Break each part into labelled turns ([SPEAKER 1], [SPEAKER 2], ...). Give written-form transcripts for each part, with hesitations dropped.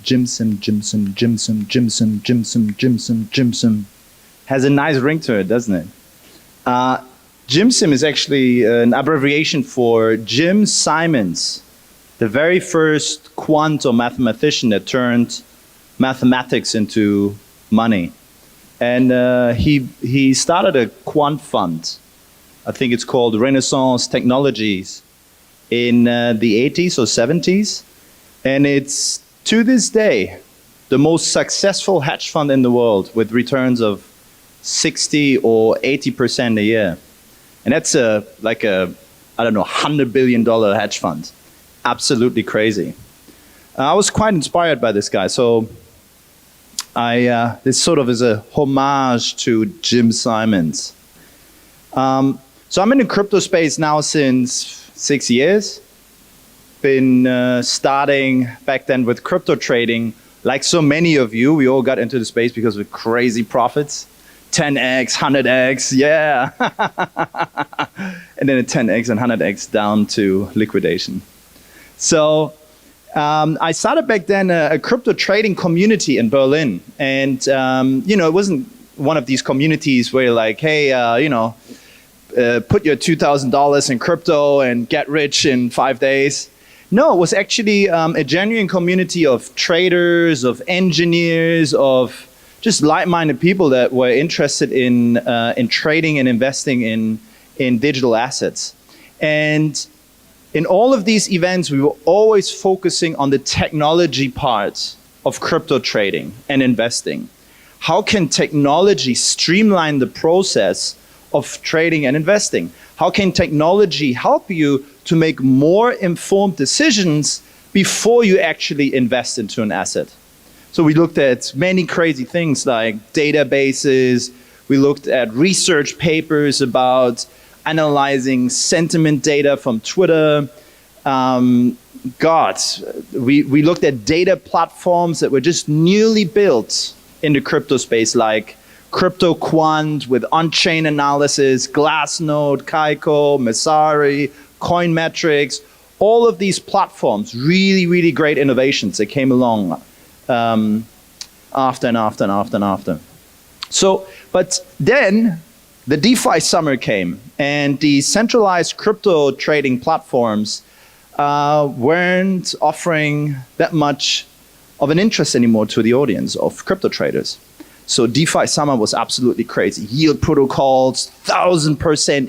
[SPEAKER 1] Jimsim. Has a nice ring to it, doesn't it? Jimsim is actually an abbreviation for Jim Simons, the very first quant or mathematician that turned mathematics into money. And he started a quant fund. I think it's called Renaissance Technologies in the 80s or 70s. And it's, to this day, the most successful hedge fund in the world with returns of 60 or 80% a year. And that's like a, I don't know, $100 billion hedge fund. Absolutely crazy. I was quite inspired by this guy. So this sort of is a homage to Jim Simons. So I'm in the crypto space now since 6 years. Been starting back then with crypto trading. Like so many of you, we all got into the space because of crazy profits. 10x, 100x, yeah. And then a 10x and 100x down to liquidation. So I started back then a crypto trading community in Berlin. And you know, it wasn't one of these communities where you're like, hey, you know, put your $2,000 in crypto and get rich in 5 days. No, it was actually a genuine community of traders, of engineers, of just like-minded people that were interested in trading and investing in digital assets. And in all of these events, we were always focusing on the technology part of crypto trading and investing. How can technology streamline the process of trading and investing? How can technology help you to make more informed decisions before you actually invest into an asset? So we looked at many crazy things like databases. We looked at research papers about analyzing sentiment data from Twitter. We looked at data platforms that were just newly built in the crypto space, like CryptoQuant with on-chain analysis, Glassnode, Kaiko, Messari, Coinmetrics, all of these platforms, really, really great innovations that came along after and after and after and after. So, but then the DeFi summer came and the centralized crypto trading platforms weren't offering that much of an interest anymore to the audience of crypto traders. So DeFi summer was absolutely crazy. Yield protocols, 1,000%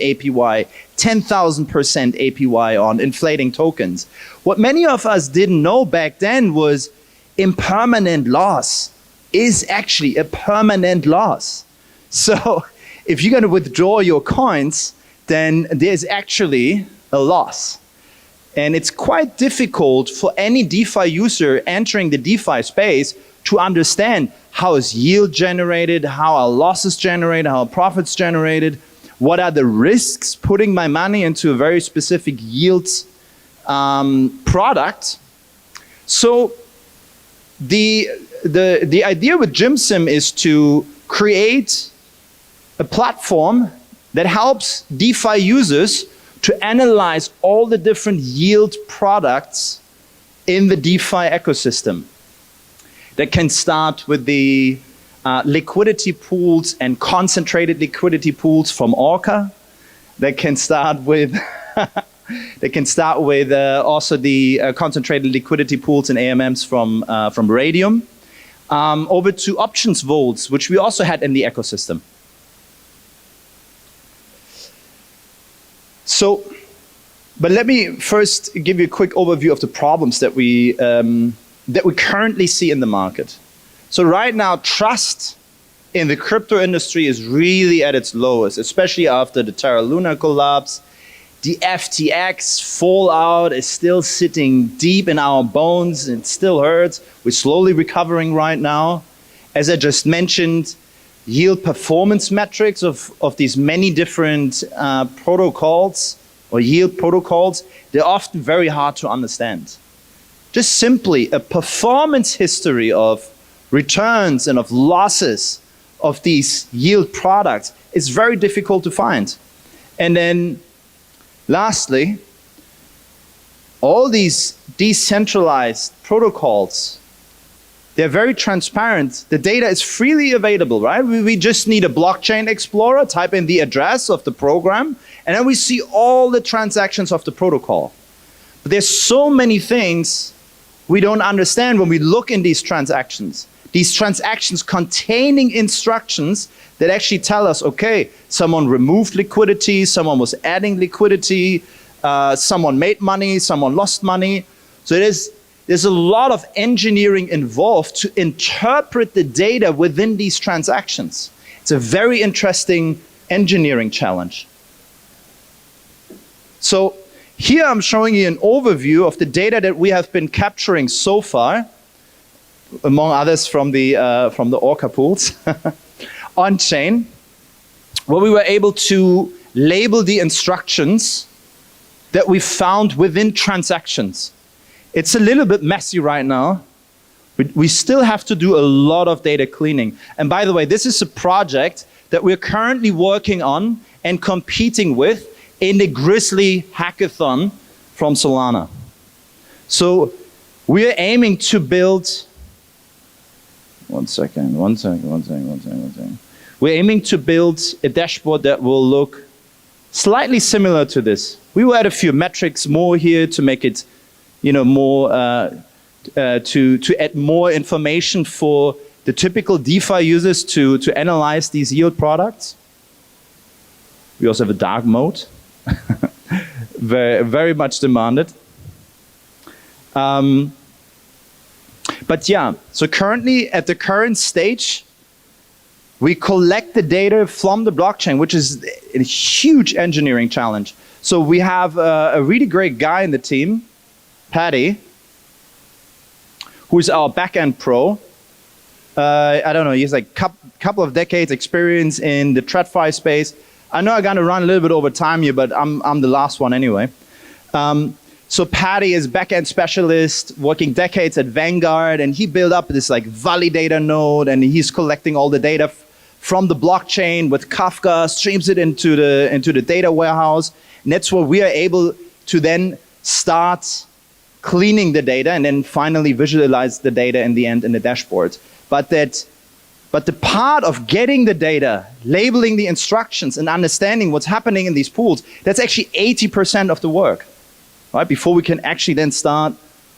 [SPEAKER 1] APY, 10,000% APY on inflating tokens. What many of us didn't know back then was impermanent loss is actually a permanent loss. So if you're going to withdraw your coins, then there's actually a loss. And it's quite difficult for any DeFi user entering the DeFi space to understand how is yield generated, how are losses generated, how are profits generated, what are the risks putting my money into a very specific yield product. So the idea with Jimsim is to create a platform that helps DeFi users to analyze all the different yield products in the DeFi ecosystem. That can start with the liquidity pools and concentrated liquidity pools from Orca. That can start with also the concentrated liquidity pools and AMMs from Radium, over to options vaults, which we also had in the ecosystem. So, but let me first give you a quick overview of the problems that we currently see in the market. So right now, trust in the crypto industry is really at its lowest, especially after the Terra Luna collapse. The FTX fallout is still sitting deep in our bones. It still hurts. We're slowly recovering right now. As I just mentioned, yield performance metrics of these many different protocols or yield protocols, they're often very hard to understand. Just simply a performance history of returns and of losses of these yield products is very difficult to find. And then lastly, all these decentralized protocols They're very transparent. The data is freely available, right? We just need a blockchain explorer, type in the address of the program, and then we see all the transactions of the protocol. But there's so many things we don't understand when we look in these transactions. These transactions containing instructions that actually tell us, okay, someone removed liquidity, someone was adding liquidity, someone made money, someone lost money. So there's a lot of engineering involved to interpret the data within these transactions. It's a very interesting engineering challenge. So here I'm showing you an overview of the data that we have been capturing so far, among others from the Orca pools, on-chain, where we were able to label the instructions that we found within transactions. It's a little bit messy right now. We still have to do a lot of data cleaning. And by the way, this is a project that we're currently working on and competing with in the Grizzly Hackathon from Solana. So we're aiming to build, one second. We're aiming to build a dashboard that will look slightly similar to this. We will add a few metrics more here to make it, more, to add more information for the typical DeFi users to analyze these yield products. We also have a dark mode, very, very much demanded. But yeah, so currently at the current stage, we collect the data from the blockchain, which is a huge engineering challenge. So we have a really great guy in the team, Paddy, who's our backend pro. I don't know, he's like couple of decades experience in the TradFi space. I know I'm gonna run a little bit over time here, but I'm the last one anyway. So Paddy is backend specialist, working decades at Vanguard, and he built up this like validator node, and he's collecting all the data from the blockchain with Kafka, streams it into the data warehouse, and that's where we are able to then start cleaning the data and then finally visualize the data in the end in the dashboard. But the part of getting the data, labeling the instructions, and understanding what's happening in these pools, that's actually 80% of the work, right? Before we can actually then start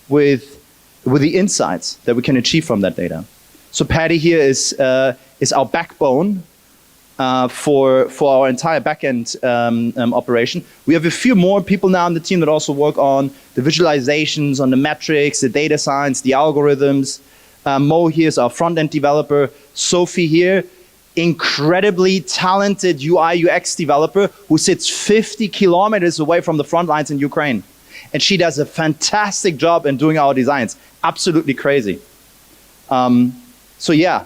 [SPEAKER 1] with the insights that we can achieve from that data. So Paddy here is our backbone for our entire backend operation. We have a few more people now on the team that also work on the visualizations, on the metrics, the data science, the algorithms. Mo here is our front-end developer. Sophie here, incredibly talented UI UX developer who sits 50 kilometers away from the front lines in Ukraine. And she does a fantastic job in doing our designs. Absolutely crazy. So yeah,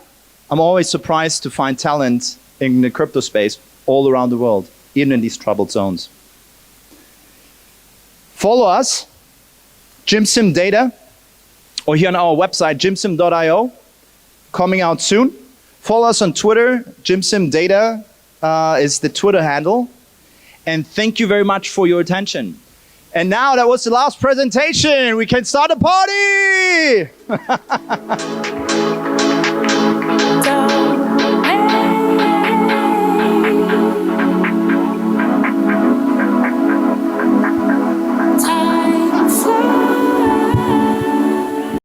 [SPEAKER 1] I'm always surprised to find talent in the crypto space all around the world, even in these troubled zones. Follow us, GymSim Data, or here on our website, gymsim.io, coming out soon. Follow us on Twitter, GymSim Data is the Twitter handle. And thank you very much for your attention. And now that was the last presentation. We can start a party!